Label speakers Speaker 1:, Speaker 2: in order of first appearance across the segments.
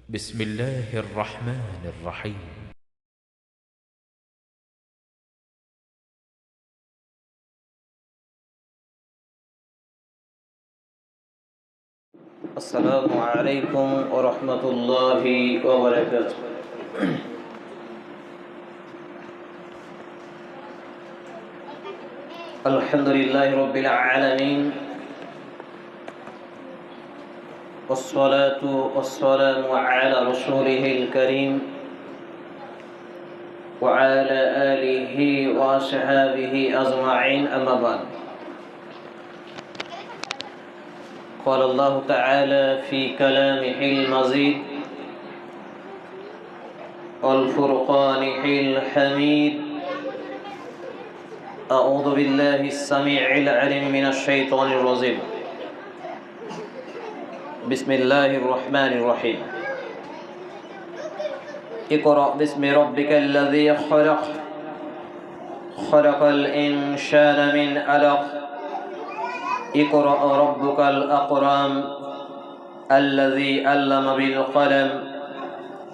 Speaker 1: بسم الله الرحمن الرحيم.
Speaker 2: السلام عليكم ورحمة الله وبركاته. الحمد لله رب العالمين، والصلاة والسلام على رسوله الكريم وعلى آله وصحبه أجمعين، أما بعد. قال الله تعالى في كلامه المجيد والفرقان الحميد: أعوذ بالله السميع العليم من الشيطان الرجيم. بسم الله الرحمن الرحيم. اقرأ باسم ربك الذي خلق، خلق الإنسان من علق، اقرأ ربك الأكرم الذي علم بالقلم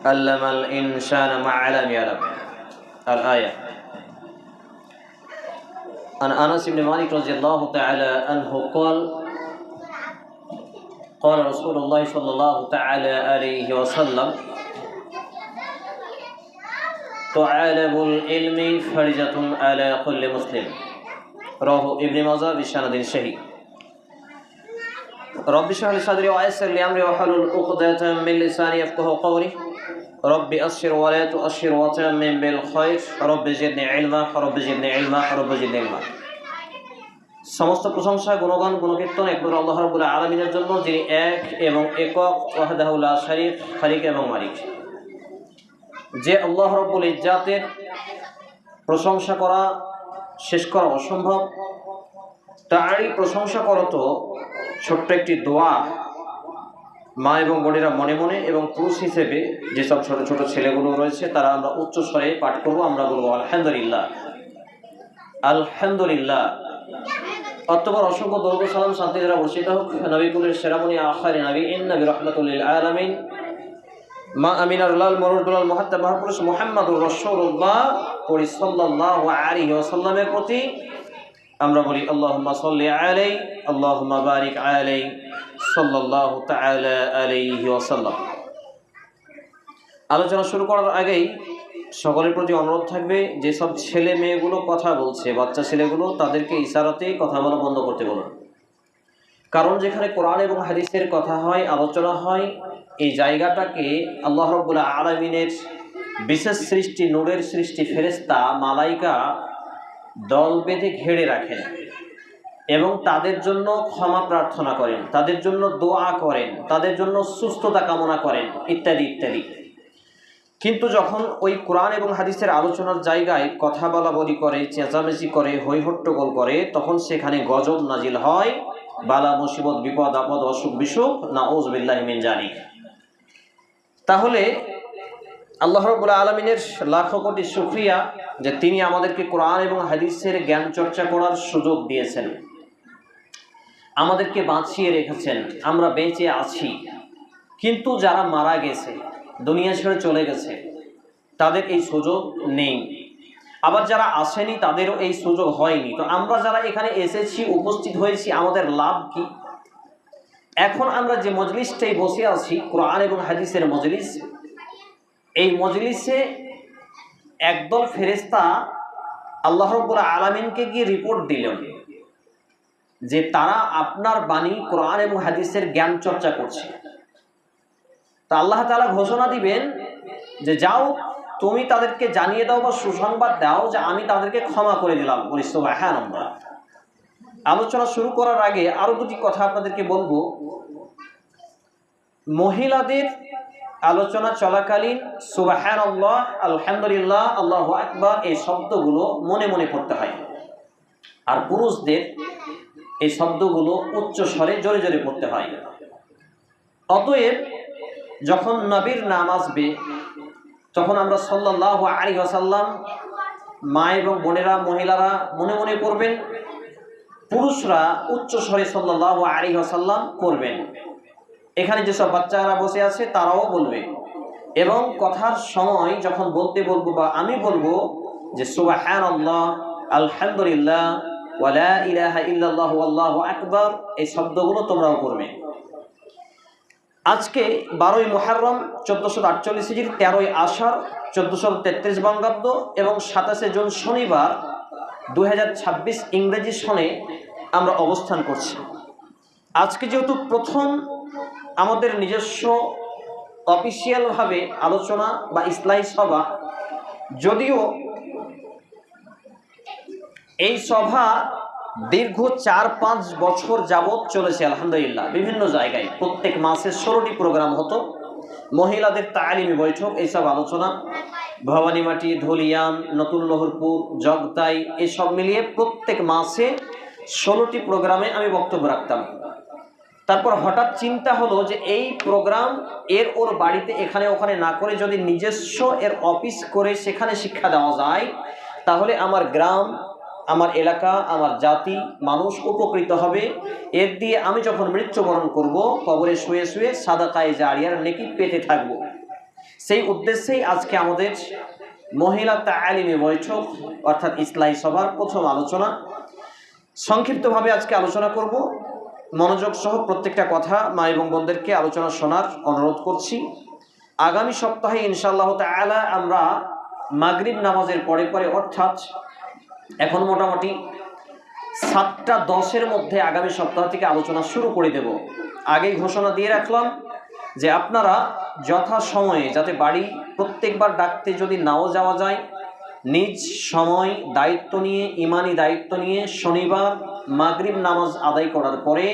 Speaker 2: علم الإنسان ما لم يعلم. الآية. عن أنس بن مالك رضي الله تعالى عنه قال: قال رسول الله صلى الله تعالى عليه وسلم: طالب العلم فريضة على كل مسلم. رواه ابن ماجه بسند صحيح. رب اشرح لي صدري ويسر لي امري واحلل عقدة من لساني يفقهوا قولي. رب أسر ولا تؤشر وتمم بالخير. رب زدني علما، رب زدني علما، رب زدني علما. সমস্ত প্রশংসা, গুণগান, গুণকীর্তন একমাত্র আল্লাহ রাব্বুল আলামিনের জন্য, যিনি এক এবং একক, ওয়াহদাহু লা শারীক, খালিক এবং মালিক। যে আল্লাহ রাব্বুল ইজ্জাতের প্রশংসা করা শেষ করা অসম্ভব, তারই প্রশংসা করত ছোট্ট একটি দোয়া মা এবং বোনেরা মনে মনে এবং পুরুষ হিসেবে যেসব ছোট ছোট ছেলেগুলো রয়েছে তারা আমরা উচ্চ স্বরে পাঠ করবো। আমরা বলবো আলহামদুলিল্লাহ, আলহামদুলিল্লাহ। অতঃপর অসংখ্য দরুদ ও সালাম শান্তি দ্বারা বর্ষিত হোক নবী কুলের সেরামণি আখির নবীন নবী রাহমাতুল লিল আলামিন মা আমিনার লাল মরুদুল মুহাত্তাব মহাপুরুষ মুহাম্মদুর রাসূলুল্লাহ সাল্লাল্লাহু আলাইহি ওয়াসাল্লামের প্রতি আমরা বলি আল্লাহুম্মা সাল্লি আলাইহি আল্লাহুম্মা বারিক আলাইহি সাল্লাল্লাহু তাআলা আলাইহি ওয়াসাল্লাম। আলোচনা শুরু করার আগেই সকলের প্রতি অনুরোধ থাকবে, যেসব ছেলে মেয়েগুলো কথা বলছে, বাচ্চা ছেলেগুলো, তাদেরকে ইশারাতেই কথা বলা বন্ধ করতে বলুন। কারণ যেখানে কোরআন এবং হাদিসের কথা হয়, আলোচনা হয়, এই জায়গাটাকে আল্লাহ রাব্বুল আলামিনের বিশেষ সৃষ্টি, নূরের সৃষ্টি ফেরেশতা মালাইকা দল বেঁধে ঘিরে রাখেন এবং তাদের জন্য ক্ষমা প্রার্থনা করেন, তাদের জন্য দোয়া করেন, তাদের জন্য সুস্থতা কামনা করেন, ইত্যাদি ইত্যাদি। কিন্তু যখন ওই কোরআন এবং হাদিসের আলোচনার জায়গায় কথা বলা বলি করে, চেঁচামেচি করে, হইহট্টগোল করে, তখন সেখানে গজব নাজিল হয়, বালা মুসিবত, বিপদ আপদ, অসুখ বিসুখ, নাউযু বিল্লাহি মিন যালিক। তাহলে আল্লাহ রাব্বুল আলামিনের লাখো কোটি শুকরিয়া যে তিনি আমাদেরকে কোরআন এবং হাদিসের জ্ঞান চর্চা করার সুযোগ দিয়েছেন, আমাদেরকে বাঁচিয়ে রেখেছেন, আমরা বেঁচে আছি। কিন্তু যারা মারা গেছে, দুনিয়া ছেড়ে চলে গেছে, তাদের এই সুযোগ নেই। আবার যারা আসেনি তাদেরও এই সুযোগ হয়নি। তো আমরা যারা এখানে এসেছি, উপস্থিত হয়েছি, আমাদের লাভ কি? এখন আমরা যে মজলিসটাই বসে আছি, কোরআন এবং হাদিসের মজলিস, এই মজলিসে একদল ফেরেশতা আল্লাহ রাব্বুল আলামিনকে গিয়ে রিপোর্ট দিলেন যে তারা আপনার বাণী কোরআন এবং হাদিসের জ্ঞান চর্চা করছে। তা আল্লাহ তাআলা ঘোষণা দিবেন যে যাও, তুমি তাদেরকে জানিয়ে দাও বা সুসংবাদ দাও যে আমি তাদেরকে ক্ষমা করে দিলাম। বলি সুবহানাল্লাহ। আলোচনা শুরু করার আগে আরো দুটি কথা আপনাদেরকে বলবো। মহিলাদের আলোচনা চলাকালীন সুবহানাল্লাহ, আলহামদুলিল্লাহ, আল্লাহু আকবার এই শব্দগুলো মনে মনে পড়তে হয়, আর পুরুষদের এই শব্দগুলো উচ্চ স্বরে জোরে জোরে পড়তে হয়। অতএব যখন নবীর নাম আসবে তখন আমরা সাল্লাল্লাহু আলাইহি ওয়াসাল্লাম, মা এবং বোনেরা, মহিলারা মনে মনে পড়বেন, পুরুষরা উচ্চ স্বরে সাল্লাল্লাহু আলাইহি ওয়াসাল্লাম করবেন। এখানে যেসব বাচ্চারা বসে আছে তারাও বলবে এবং কথার সময় যখন বলবো বা আমি বলবো যে সুবহানাল্লাহ, আলহামদুলিল্লাহ, ওয়া লা ইলাহা ইল্লাল্লাহ, আল্লাহু আকবার, এই শব্দগুলো তোমরাও করবে। আজকে 12ই মুহররম 1448 হিজরি, 13ই আষাঢ় 1433 বঙ্গাব্দ এবং 27শে জুন শনিবার 2026 ইংরেজি সনে আমরা অবস্থান করছি। আজকে যেহেতু প্রথম আমাদের নিজস্ব অফিসিয়ালভাবে আলোচনা বা ইসলাহি সভা, যদিও এই সভা দীর্ঘ 4-5 বছর যাবৎ চলেছে আলহামদুলিল্লাহ। বিভিন্ন জায়গায় প্রত্যেক মাসে 16টি প্রোগ্রাম হতো, মহিলাদের তালিমি বৈঠক, এইসব আলোচনা, ভবানীমাটি, ধুলিয়ান, নতুন লহরপুর, জগতাই, এসব মিলিয়ে প্রত্যেক মাসে 16টি প্রোগ্রামে আমি বক্তব্য রাখতাম। তারপর হঠাৎ চিন্তা হলো যে এই প্রোগ্রাম ওর বাড়িতে এখানে ওখানে না করে যদি নিজস্ব এর অফিস করে সেখানে শিক্ষা দেওয়া যায়, তাহলে আমার গ্রাম, আমার এলাকা, আমার জাতি, মানুষ উপকৃত হবে। এর দিয়ে আমি যখন মৃত্যুবরণ করব, কবরে শুয়ে শুয়ে সাদাকায়ে জারিয়ার নেকি পেতে থাকব। সেই উদ্দেশ্যেই আজকে আমাদের মহিলা তালিমি বৈঠক অর্থাৎ ইসলাহি সভার প্রথম আলোচনা। সংক্ষিপ্তভাবে আজকে আলোচনা করব। মনোযোগ সহ প্রত্যেকটা কথা মা এবং বোনদেরকে আলোচনা শোনার অনুরোধ করছি। আগামী সপ্তাহে ইনশাআল্লাহ তাআলা আমরা মাগরিব নামাজের পরে অর্থাৎ এখন মোটামুটি 7:10 মধ্যে আগামী সপ্তাহ থেকে আলোচনা শুরু করে দেব। আগেই ঘোষণা দিয়ে রাখলাম যে আপনারা যথাসময়ে, যাতে বাড়ি প্রত্যেকবার ডাকতে যদি নাও যাওয়া যায়, নিজ সময় দায়িত্ব নিয়ে, ইমানি দায়িত্ব নিয়ে শনিবার মাগরিব নামাজ আদায় করার পরে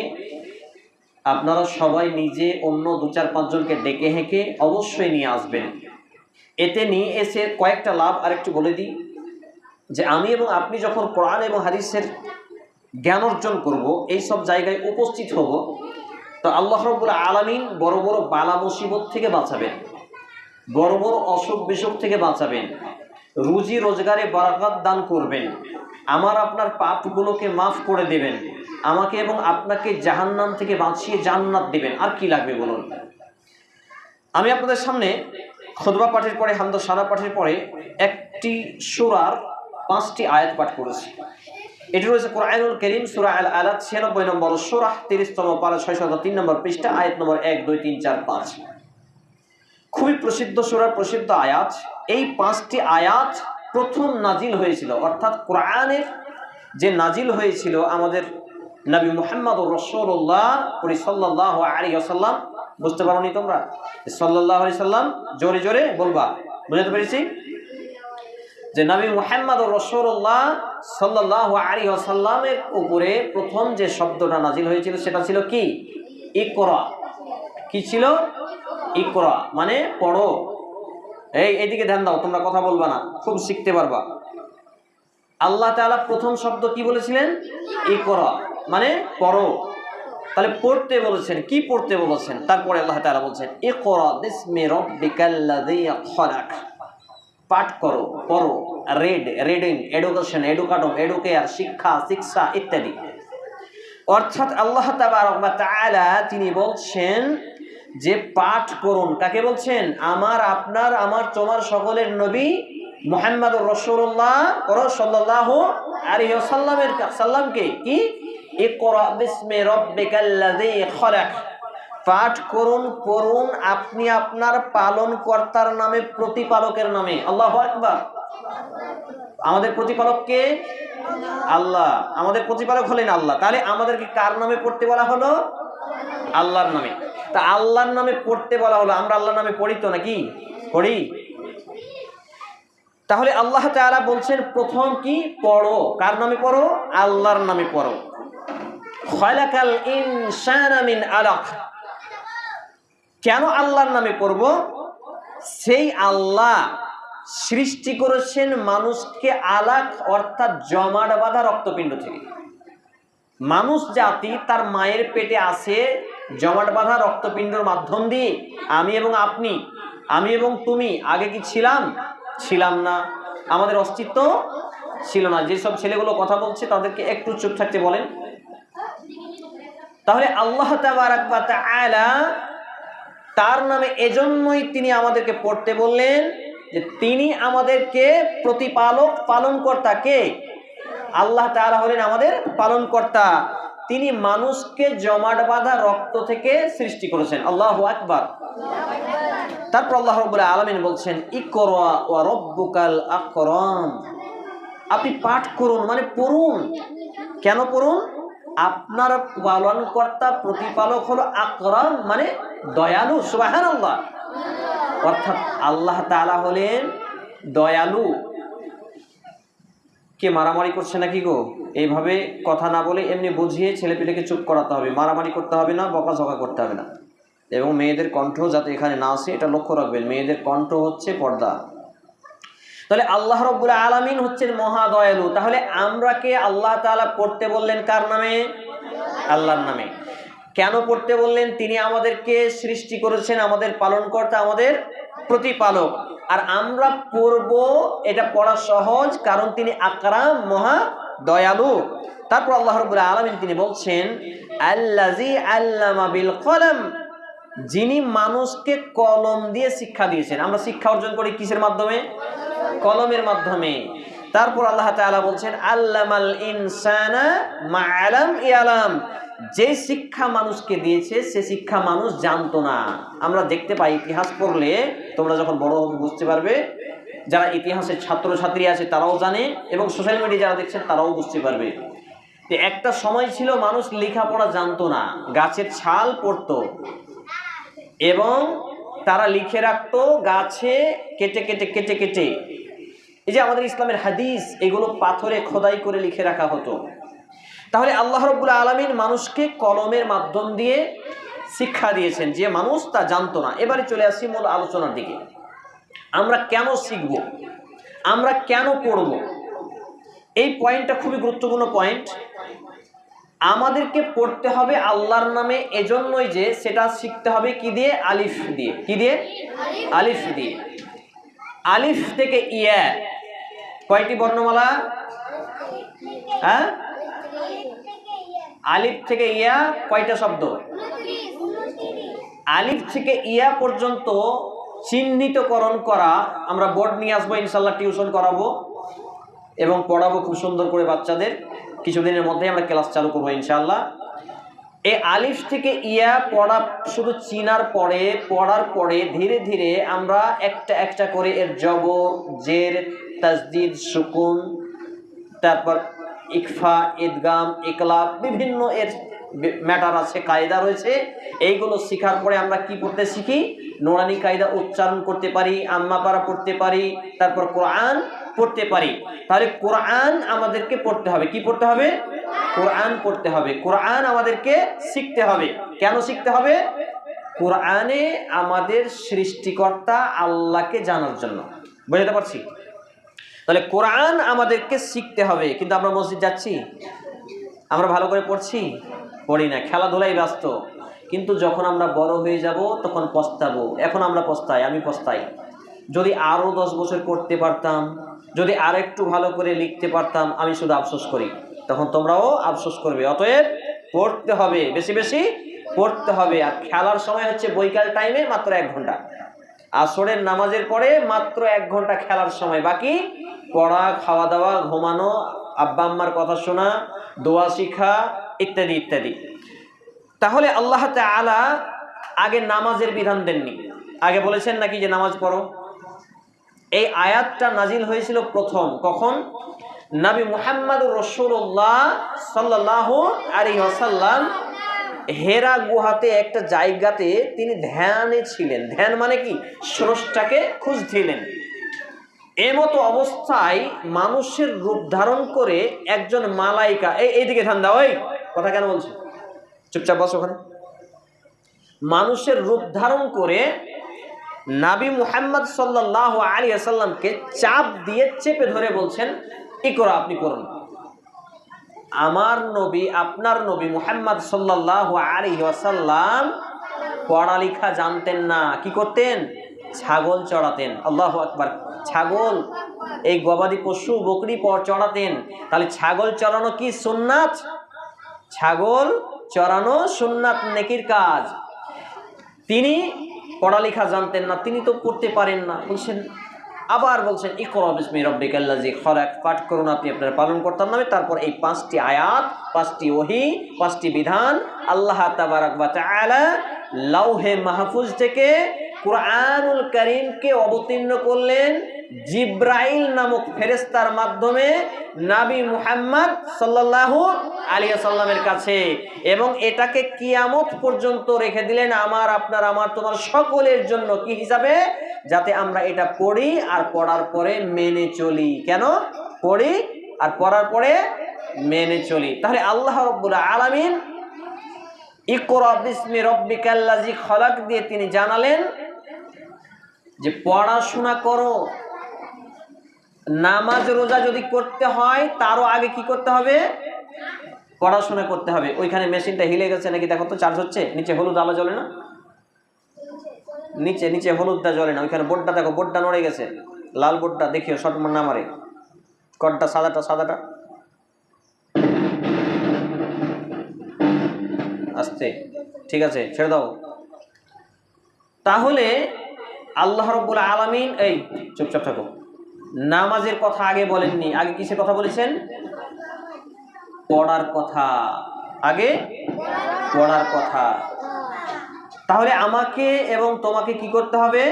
Speaker 2: আপনারা সবাই নিজে অন্য 2-4-5 জনকে ডেকে হেঁকে অবশ্যই নিয়ে আসবেন। এতে নিয়ে এসে কয়েকটা লাভ আরেকটু বলে দিই যে আমি এবং আপনি যখন কোরআন এবং হাদিসের জ্ঞান অর্জন করব, এই সব জায়গায় উপস্থিত হব, তো আল্লাহ রাব্বুল আলামিন বড় বড় বালা মুসিবত থেকে বাঁচাবেন, বড় বড় অসুখ বিসুখ থেকে বাঁচাবেন, রুজি রোজগারে বারাকাত দান করবেন, আমার আপনার পাপগুলোকে মাফ করে দেবেন, আমাকে এবং আপনাকে জাহান্নাম থেকে বাঁচিয়ে জান্নাত দেবেন। আর কি লাগবে বলুন? আমি আপনাদের সামনে খুতবা পাঠের পরে, হামদ সারা পাঠের পরে একটি সূরার 5টি আয়াত পাঠ করেছি। এটি রয়েছে কোরআনুল কারীম সূরা আল আলাক 96 নম্বর সূরা 30তম পারা 603 নম্বর পৃষ্ঠা, আয়াত নম্বর 1, 2, 3, 4, 5। খুবই প্রসিদ্ধ সূরার প্রসিদ্ধ আয়াত। এই 5টি আয়াত প্রথম নাজিল হয়েছিল, অর্থাৎ কোরআনের যে নাজিল হয়েছিল আমাদের নবী মুহাম্মদুর রাসূলুল্লাহ সাল্লাল্লাহু আলাইহি ওয়াসাল্লাম। বুঝতে পারোনি তোমরা? সাল্লাল্লাহু আলাইহি সাল্লাম জোরে জোরে বলবা, বুঝতে পেরেছি? যে নবী মুহাম্মদুর রাসূলুল্লাহ সাল্লাল্লাহু আলাইহি ওয়াসাল্লামের উপরে প্রথম যে শব্দটা নাজিল হয়েছিল সেটা ছিল কি? ইকরা। কি ছিল? ইকরা মানে পড়ো। এইদিকে ধ্যান দাও, তোমরা কথা বলবা না, খুব শিখতে পারবা। আল্লাহ তাআলা প্রথম শব্দ কি বলেছিলেন? ইকরা মানে পড়ো। তাহলে পড়তে বলেছেন, কি পড়তে বলেছেন? তারপরে আল্লাহ তাআলা বলছেন ইকরা বিসমি রাব্বিকাল্লাযী খলাক, পাঠ করো, পড়ো। রিডিং, এডুকেশন, এডুকাটম, এডুকেয়ার, শিক্ষা, শিক্ষা ইত্যাদি। অর্থাৎ আল্লাহ তাবারক ওয়া তাআলা তিনি বলছেন যে পাঠ করুন। কাকে বলছেন? আমার, আপনার, আমার, তোমার সকলের নবী মুহাম্মদুর রাসূলুল্লাহ সাল্লাল্লাহু আলাইহি ওয়াসাল্লামের সাল্লামকে কি? ইকরা বিসমি রাব্বিকাল্লাযী খলাক, পাঠ করুন, পড়ুন আপনি আপনার পালনকর্তার নামে, প্রতিপালকের নামে। আল্লাহু আকবার। আমাদের প্রতিপালক কে? আল্লাহ। আমাদের প্রতিপালক হলেন আল্লাহ। তাহলে আমাদেরকে কার নামে পড়তে বলা হলো? আল্লাহর নামে। তা আল্লাহর নামে পড়তে বলা হলো, আমরা আল্লাহর নামে পড়ি তো নাকি? পড়ি। তাহলে আল্লাহ তাআলা বলছেন প্রথম কি? পড়ো। কার নামে পড়ো? আল্লাহর নামে পড়ো। খালাকাল ইনসানা মিন আলাক। কেন আল্লাহর নামে পড়ব? সেই আল্লাহ সৃষ্টি করেছেন মানুষকে আলাক অর্থাৎ জমাট বাঁধা রক্তপিণ্ড থেকে। মানুষ জাতি তার মায়ের পেটে আসে জমাট বাঁধা রক্তপিণ্ডের মাধ্যম দিয়ে। আমি এবং আপনি, আমি এবং তুমি আগে কি ছিলাম? ছিলাম না। আমাদের অস্তিত্ব ছিল না। যেসব ছেলেগুলো কথা বলছে তাদেরকে একটু চুপ থাকতে বলেন। তাহলে আল্লাহ তাবারক ওয়া তাআলা তার নামে এজন্যই তিনি আমাদেরকে পড়তে বললেন যে তিনি আমাদেরকে প্রতিপালক, পালনকর্তা। কে? আল্লাহ তাআলা হলেন আমাদের পালনকর্তা। তিনি মানুষকে জমাট বাঁধা রক্ত থেকে সৃষ্টি করেছেন। আল্লাহু আকবার। তারপর আল্লাহ রাব্বুল আলামিন বলছেন, ইকরা ওয়া রাব্বুকাল আকরাম, আপনি পাঠ করুন, মানে পড়ুন। কেন পড়ুন? আপনার পালনকর্তা, প্রতিপালক হলো আকরাম, মানে দয়ালু। সুবহানাল্লাহ। অর্থাৎ আল্লাহ তাআলা হলেন দয়ালু। কে মারামারি করছে নাকি গো? এইভাবে কথা না বলে এমনি বুঝিয়ে ছেলেপিলেকে চুপ করাতে হবে, মারামারি করতে হবে না, বকাঝকা করতে হবে না। এবং মেয়েদের কণ্ঠ যাতে এখানে না আসে এটা লক্ষ্য রাখবেন, মেয়েদের কণ্ঠ হচ্ছে পর্দা। তাহলে আল্লাহ রাব্বুল আলামিন হচ্ছেন মহা দয়ালু। তাহলে আমরা কে? আল্লাহ তাআলা পড়তে বললেন কার নামে? আল্লাহর নামে। কেন পড়তে বললেন? তিনি আমাদেরকে সৃষ্টি করেছেন, আমাদের পালনকর্তা, আমাদের প্রতিপালক। আর আমরা পড়ব, এটা পড়া সহজ, কারণ তিনি আকরাম, মহা দয়ালু। তারপর আল্লাহ রাব্বুল আলামিন তিনি বলছেন, আল্লাযী আল্লামা বিল কলম, যিনি মানুষকে কলম দিয়ে শিক্ষা দিয়েছেন। আমরা শিক্ষা অর্জন করি কিসের মাধ্যমে? কলমের মাধ্যমে। তারপর আল্লাহ তাআলা বলছেন, আল্লামাল ইনসানা মা আলাম ইয়ালাম, যে শিক্ষা মানুষকে দিয়েছে সে শিক্ষা মানুষ জানতো না। আমরা দেখতে পাই ইতিহাস পড়লে, তোমরা যখন বড় হবে বুঝতে পারবে, যারা ইতিহাসের ছাত্রছাত্রী আছে তারাও জানে, এবং সোশ্যাল মিডিয়া যারা দেখছেন তারাও বুঝতে পারবে। একটা সময় ছিল মানুষ লেখাপড়া জানতো না, গাছের ছাল পড়তো এবং তারা লিখে রাখতো গাছে কেটে কেটে কেটে কেটে। এই যে আমাদের ইসলামের হাদিস, এগুলো পাথরে খোদাই করে লিখে রাখা হতো। তাহলে আল্লাহ রাব্বুল আলামিন মানুষকে কলমের মাধ্যম দিয়ে শিক্ষা দিয়েছেন, যে মানুষ তা জানতো না। এবারে চলে আসি মূল আলোচনার দিকে। আমরা কেন শিখব? আমরা কেন পড়ব? এই পয়েন্টটা খুবই গুরুত্বপূর্ণ পয়েন্ট। আমাদেরকে পড়তে হবে আল্লাহর নামে, এজন্যই যে সেটা শিখতে হবে কি দিয়ে? আলিফ দিয়ে। কি দিয়ে? আলিফ দিয়ে। আলিফ থেকে ইয়া কয়টি বর্ণমালা? হ্যাঁ, আলিফ থেকে ইয়া কয়টা শব্দ? আলিফ থেকে ইয়া পর্যন্ত চিহ্নিতকরণ করা। আমরা বোর্ড নিয়ে আসবো ইনশাল্লাহ, টিউশন করাবো এবং পড়াবো খুব সুন্দর করে বাচ্চাদের। কিছুদিনের মধ্যে আমরা ক্লাস চালু করবো ইনশাআল্লাহ। এই আলিফ থেকে ইয়া পড়া শুধু চিনার পরে, পড়ার পরে ধীরে ধীরে আমরা একটা একটা করে এর জবর, জের, তাসদিদ, সুকুন, তারপর ইকফা, ইদগাম, ইকলাব, বিভিন্ন এর ম্যাটার আছে, কায়দা রয়েছে। এইগুলো শেখার পরে আমরা কি পড়তে শিখি? নুরানি কায়দা উচ্চারণ করতে পারি, আম্মা পারা পড়তে পারি, তারপর কোরআন পড়তে পারি। তাহলে কোরআন আমাদেরকে পড়তে হবে। কি পড়তে হবে? কোরআন পড়তে হবে। কোরআন আমাদেরকে শিখতে হবে। কেন শিখতে হবে? কোরআনে আমাদের সৃষ্টিকর্তা আল্লাহকে জানার জন্য। বুঝতে পারছি? তাহলে কোরআন আমাদেরকে শিখতে হবে। কিন্তু আমরা মসজিদ যাচ্ছি, আমরা ভালো করে পড়ছি? পড়ি না, খেলাধুলাই ব্যস্ত। কিন্তু যখন আমরা বড় হয়ে যাব তখন পস্তাবো। এখন আমরা পস্তাই, আমি পস্তাই। যদি আরও 10 বছর করতে পারতাম, যদি আর একটু ভালো করে লিখতে পারতাম, আমি শুধু আফসোস করি। তখন তোমরাও আফসোস করবে। অতএব পড়তে হবে, বেশি বেশি পড়তে হবে। আর খেলার সময় হচ্ছে বৈকাল টাইমে মাত্র 1 ঘন্টা, আসরের নামাজের পরে মাত্র 1 ঘন্টা খেলার সময়। বাকি পড়া, খাওয়া দাওয়া, ঘুমানো, আব্বা আম্মার কথা শোনা, দোয়া শিখা, ইত্যাদি ইত্যাদি। তাহলে আল্লাহ তাআলা আগে নামাজের বিধান দেননি, আগে বলেছেন নাকি যে নামাজ পড়ো। এই আয়াতটা নাজিল হয়েছিল প্রথম কখন? নবী মুহাম্মদুর রাসূলুল্লাহ সাল্লাল্লাহু আলাইহি ওয়াসাল্লাম হেরা গুহাতে একটা জায়গাতে তিনি ধ্যানে ছিলেন। ধ্যান মানে কি? স্রষ্টাকে খুঁজছিলেন। এমতো অবস্থায় মানুষের রূপ ধারণ করে একজন মালাইকা, এইদিকে ধ্যান দাও, ওই কথা কেন বলছো? চুপচাপ বসো ওখানে। মানুষের রূপ ধারণ করে নবী মুহাম্মদ সাল্লাল্লাহু আলাইহি ওয়াসাল্লামকে চাপ দিয়ে চেপে ধরে বলছেন, ইকরা, আপনি পড়ুন। আমার নবী, আপনার নবী মুহাম্মদ সাল্লাল্লাহু আলাইহি ওয়াসাল্লাম পড়ালেখা জানতেন না। কি করতেন? ছাগল চড়াতেন। আল্লাহু আকবার। ছাগল, এই গবাদি পশু, বকরি চড়াতেন। তাহলে ছাগল চড়ানো কি সুন্নাত? ছাগল চড়ানো সুন্নাত, নেকির কাজ। তিনি পড়ালেখা জানতেন না, তিনি তো পড়তে পারেন না, বলছেন আবার বলছেন ইকরা বিসমি রাব্বিকাল্লাযী খলাক, পাঠ করুন আপনি আপনার পালনকর্তার নামে। তারপর এই 5টি আয়াত, 5টি ওহী, 5টি বিধান আল্লাহ তাবারাক ওয়া তাআলা লাউহে মাহফুজ থেকে কুরআনুল কারীমকে অবতীর্ণ করলেন জিব্রাইল নামক ফেরেশতার মাধ্যমে নবী মুহাম্মদ সাল্লাল্লাহু আলাইহি ওয়াসাল্লামের কাছে, এবং এটাকে কিয়ামত পর্যন্ত রেখে দিলেন আমার আপনার আমার তোমার সকলের জন্য কি হিসাবে, যাতে আমরা এটা পড়ি আর পড়ার পরে মেনে চলি। কেন পড়ি আর পড়ার পরে মেনে চলি? তাহলে আল্লাহ রাব্বুল আলামিন ইকরা বিসমি রাব্বিকাল্লাযী খলাক দিয়ে তিনি জানালেন যে পড়াশোনা করো। নামাজ রোজা যদি করতে হয় তারও আগে কি করতে হবে? পড়াশোনা করতে হবে। ওইখানে মেশিনটা হিলে গেছে নাকি দেখো তো, চার্জ হচ্ছে? নিচে হলুদ আলো জ্বলে না? নিচে নিচে হলুদটা জ্বলে না, ওইখানে বোর্ডটা দেখো, বোর্ডটা নড়ে গেছে, লাল বোর্ডটা দেখিও শর্ট না মারে। কটটা সাদাটা, সাদাটা আস্তে, ঠিক আছে ছেড়ে দাও। তাহলে আল্লাহ রাব্বুল আলামিন, এই চুপচাপ থাকো, নামাজের কথা আগে বলেননি, আগে কিসের কথা বলেছেন? পড়ার কথা, আগে পড়ার কথা। তাহলে আমাকে এবং তোমাকে কি করতে হবে?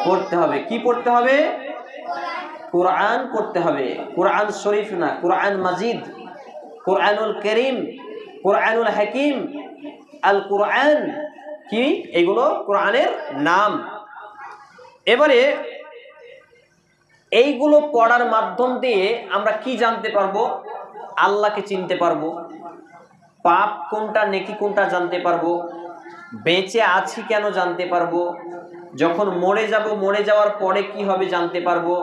Speaker 2: পড়তে হবে। কি পড়তে হবে? কোরআন পড়তে হবে। কোরআন শরীফ না, কোরআন মাজিদ, কোরআনুল কারীম, কোরআনুল হাকিম, আল কোরআন কি? এগুলো কোরআনের নাম। এবারে এইগুলো পড়ার মাধ্যম দিয়ে আমরা কি জানতে পারবো? আল্লাহকে চিনতে পারবো, পাপ কোনটা নেকি কোনটা জানতে পারবো, বেঁচে আছি কেন জানতে পারবো, যখন মরে যাব মরে যাওয়ার পরে কি হবে জানতে পারবো,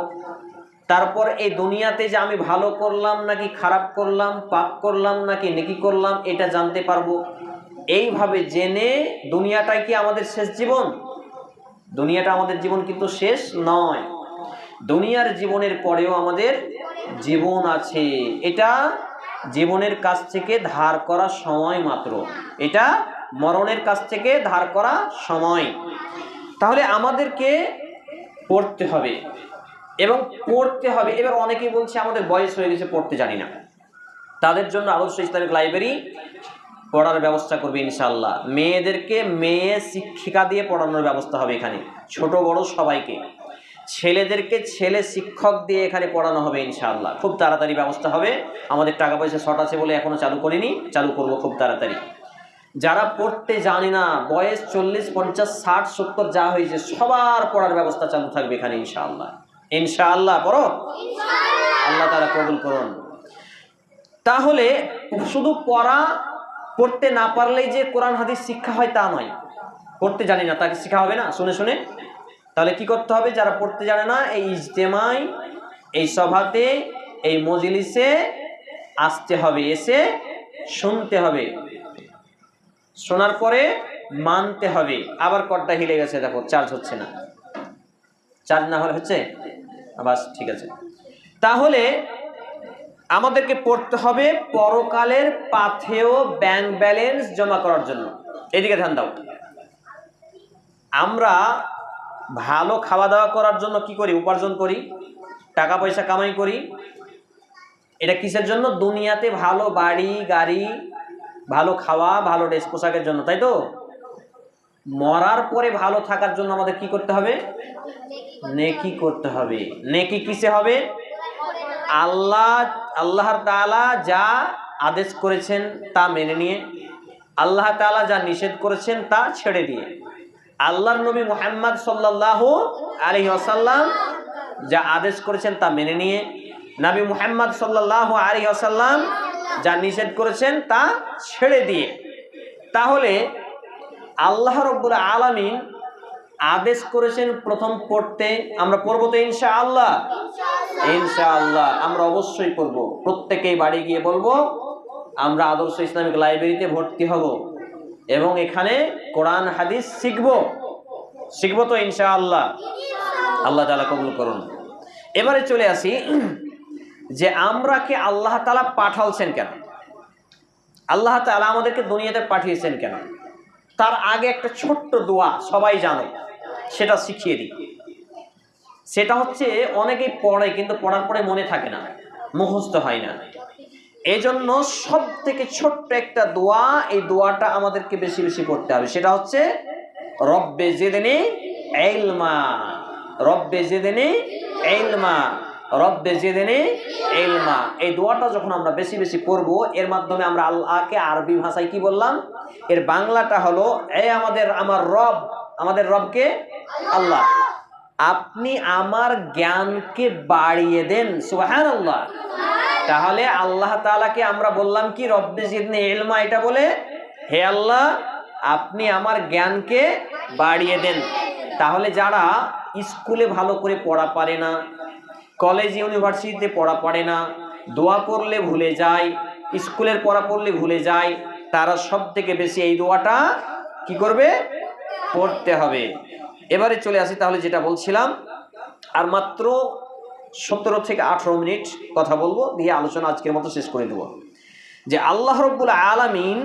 Speaker 2: তারপর এই দুনিয়াতে যে আমি ভালো করলাম নাকি খারাপ করলাম, পাপ করলাম নাকি নেকি করলাম, এটা জানতে পারবো। এইভাবে জেনে, দুনিয়াটাই কি আমাদের শেষ জীবন? দুনিয়াটা আমাদের জীবন কিন্তু শেষ নয়। দুনিয়ার জীবনের পরেও আমাদের জীবন আছে। এটা জীবনের কাছ থেকে ধার করা সময় মাত্র, এটা মরণের কাছ থেকে ধার করা সময়। তাহলে আমাদেরকে পড়তে হবে এবং পড়তে হবে। এবার অনেকেই বলছে আমাদের বয়স হয়ে গেছে, পড়তে জানি না, তাদের জন্য আদর্শ ইসলামিক লাইব্রেরি পড়ার ব্যবস্থা করবে ইনশাআল্লাহ। মেয়েদেরকে মেয়ে শিক্ষিকা দিয়ে পড়ানোর ব্যবস্থা হবে এখানে, ছোট বড় সবাইকে। ছেলেদেরকে ছেলে শিক্ষক দিয়ে এখানে পড়ানো হবে ইনশাআল্লাহ। খুব তাড়াতাড়ি ব্যবস্থা হবে। আমাদের টাকা পয়সা শর্ট আছে বলে এখনো চালু করিনি, চালু করব খুব তাড়াতাড়ি। যারা পড়তে জানে না, বয়স 40, 50, 60, 70 যা হয়েছে, সবার পড়ার ব্যবস্থা চালু থাকবে এখানে ইনশাআল্লাহ। ইনশাআল্লাহ পড়ো, আল্লাহ তাআলা কবুল করুন। তাহলে শুধু পড়তে না পারলেই যে কোরআন হাদিস শিক্ষা হয় তা নয়। পড়তে জানি না তাকে শিক্ষা হবে না শুনে শুনে? তাহলে কি করতে হবে? যারা পড়তে জানে না, এই ইজতেমায়, এই সভাতে, এই মজলিসে আসতে হবে, এসে শুনতে হবে, শোনার পরে মানতে হবে। আবার কর্ডটা হিলে গেছে দেখো, চার্জ হচ্ছে না। চার্জ না হলে হচ্ছে? বাস ঠিক আছে। তাহলে আমাদেরকে পড়তে হবে পরকালের পাথেয় ব্যাংক ব্যালেন্স জমা করার জন্য। এদিকে ধ্যান দাও। আমরা ভালো খাওয়া দাওয়া করার জন্য কি করি? উপার্জন করি, টাকা পয়সা কামাই করি। এটা কিসের জন্য? দুনিয়াতে ভালো বাড়ি গাড়ি, ভালো খাওয়া, ভালো ড্রেস পোশাকের জন্য, তাই তো? মরার পরে ভালো থাকার জন্য আমাদের কি করতে হবে? নেকি করতে হবে। নেকি কিসে হবে? আল্লাহ তাআলা যা আদেশ করেছেন তা মেনে নিয়ে, আল্লাহ তাআলা যা নিষেধ করেছেন তা ছেড়ে দিয়ে, আল্লাহর নবী মুহাম্মদ সাল্লাল্লাহু আলাইহি ওয়াসাল্লাম যা আদেশ করেছেন তা মেনে নিয়ে, নবী মুহাম্মদ সাল্লাল্লাহু আলাইহি ওয়াসাল্লাম যা নিষেধ করেছেন তা ছেড়ে দিয়ে। তাহলে আল্লাহ রাব্বুল আলামিন আদেশ করেছেন প্রথম পড়তে, আমরা পড়বো তো ইনশাআল্লাহ? ইনশাআল্লাহ আমরা অবশ্যই পড়বো। প্রত্যেকেই বাড়ি গিয়ে বলবো আমরা আদর্শ ইসলামিক লাইব্রেরিতে ভর্তি হব এবং এখানে কোরআন হাদিস শিখবো তো ইনশাআল্লাহ। আল্লাহ তাআলা কবুল করুন। এবারে চলে আসি যে আমরা কি আল্লাহ তাআলা পাঠালছেন কেন? আল্লাহ তাআলা আমাদেরকে দুনিয়াতে পাঠিয়েছেন কেন? তার আগে একটা ছোট্ট দোয়া সবাই জানো, সেটা শিখিয়ে দিই। সেটা হচ্ছে অনেকেই পড়ে কিন্তু পড়ার পরে মনে থাকে না, মুখস্থ হয় না। এই জন্য সব থেকে ছোট্ট একটা দোয়া, এই দোয়াটা আমাদেরকে বেশি বেশি পড়তে হবে। সেটা হচ্ছে রব্বে জিদনি ইলমা, রব্বে জিদনি ইলমা, রব্বে জিদনি ইলমা। এই দোয়াটা যখন আমরা বেশি বেশি পড়বো, এর মাধ্যমে আমরা আল্লাহকে আরবি ভাষায় কি বললাম, এর বাংলাটা হলো আমার রব, আমাদের রবকে আল্লাহ, আপনি আমার জ্ঞানকে বাড়িয়ে দেন। সুবহানাল্লাহ। তাহলে আল্লাহ তাআলাকে আমরা বললাম কি, রব্বে জিদনি ইলমা, এটা বলে হে আল্লাহ আপনি আমার জ্ঞানকে বাড়িয়ে দেন। তাহলে যারা স্কুলে ভালো করে পড়া পারে না, কলেজ ইউনিভার্সিটিতে পড়া পড়ে না, দোয়া পড়লে ভুলে যায়, স্কুলের পড়া পড়লে ভুলে যায়, তারা সব থেকে বেশি এই দোয়াটা কি করবে, পড়তে হবে। এবারে চলে আসি তাহলে যেটা বলছিলাম, আর মাত্র 17 থেকে 18 মিনিট কথা বলবো, দিয়ে আলোচনা আজকের মতো শেষ করে দেব। যে আল্লাহ রাব্বুল আলামিন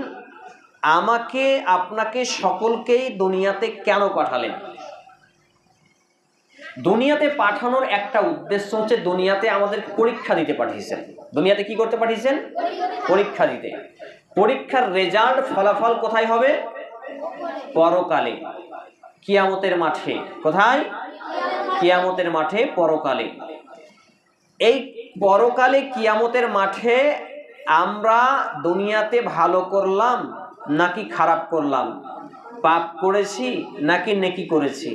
Speaker 2: আমাকে আপনাকে সকলকেই দুনিয়াতে কেন পাঠালেন? দুনিয়াতে পাঠানোর একটা উদ্দেশ্য হচ্ছে দুনিয়াতে আমাদের পরীক্ষা দিতে পাঠিয়েছেন। দুনিয়াতে কি করতে পাঠিয়েছেন? পরীক্ষা দিতে। পরীক্ষার রেজাল্ট, ফলাফল কোথায় হবে? পরকালে, কিয়ামতের মাঠে। কোথায়? কিয়ামতের মাঠে, পরকালে। এই পরকালে কিয়ামতের মাঠে আমরা দুনিয়াতে ভালো করলাম নাকি খারাপ করলাম, পাপ করেছি নাকি নেকি করেছি,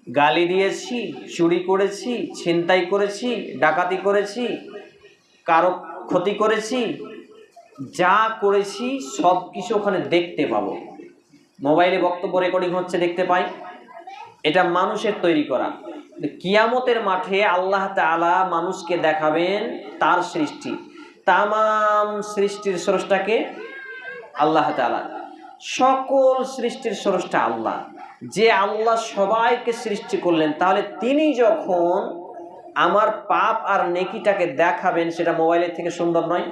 Speaker 2: গালি দিয়েছি, চুরি করেছি, ছিনতাই করেছি, ডাকাতি করেছি, কারো ক্ষতি করেছি, যা করেছি সব কিছু ওখানে দেখতে পাবো। মোবাইলে বক্তব্য রেকর্ডিং হচ্ছে, দেখতে পাই। এটা মানুষের তৈরি করা। কিয়ামতের মাঠে আল্লাহ তাআলা মানুষকে দেখাবেন তার সৃষ্টি, তামাম সৃষ্টির স্রষ্টাকে আল্লাহ তাআলা, সকল সৃষ্টির স্রষ্টা আল্লাহ। যে আল্লাহ সবাইকে সৃষ্টি করলেন, তাহলে তিনি যখন আমার পাপ আর নেকিটাকে দেখাবেন, সেটা মোবাইলের থেকে সুন্দর নয়?